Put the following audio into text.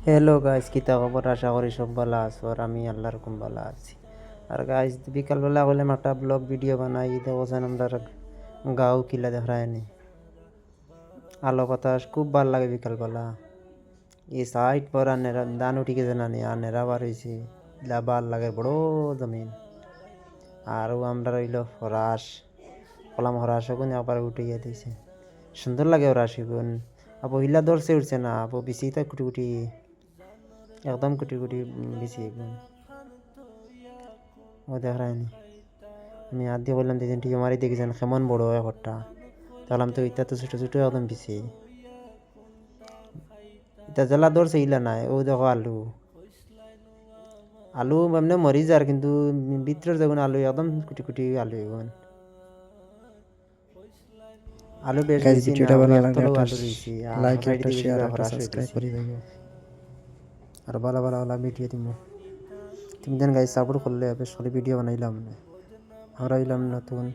Hello guys, কিতা খবর? আশা করি সব ভালো আছো আর আমি আল্লাহর রকম ভালো আছি। আর গাইস, বিকালবেলা হইলাম একটা ব্লগ ভিডিও বানাই, দেখছেন আমরা গাঁও কিলা দেখায়নি, আলো বাতাস খুব ভাল লাগে বিকালবেলা। এই সাইড পর আর নেরা ধান উঠি গেছে না নি, আর নেরা বার হয়েছে, ইলা ভাল লাগে বড় জমিন। আর আমরা রইল হরাস, কলাম হরাস গুন আবার উঠে গিয়ে দিয়েছে, সুন্দর লাগে হরাস গুন। আবো হিলা ধরছে উঠছে না, আবো বেশি তা কুটি কুটি, একদম কুটি কুটি বেশি গুন ও দেখায়নি। আমি হাত দিয়ে বললাম দিয়েছেন ঠিক মারি দেখেছেন কেমন বড় হয় ঘরটা, তাহলে তো ইটা তো ছোটো ছোটো একদম বেশি। ইটা জ্বালা ধরছে ইলা নাই, ও দেখো আলু, আলু এমনি মরি যার কিন্তু ভিতরের যখন আলু একদম কুটি কুটি আলু এখন, আলু বেশ গাইজ বেশি না, ভিডিওটা ওই ভালো লাগলে একতলাও একটা আলু রয়েছে আর লাইক, সাইড একটা দিকে শেয়ার, পুরা একটা হরাস সাবস্ক্রাইব হইতেছে। করে দিও। আর ভালো ভালো ভালো ভিডিও দিব, তুমি যেন গাইজ সাপোর্ট করলে বেশ করে ভিডিও বানাইলাম না, আমরা হইলাম নতুন।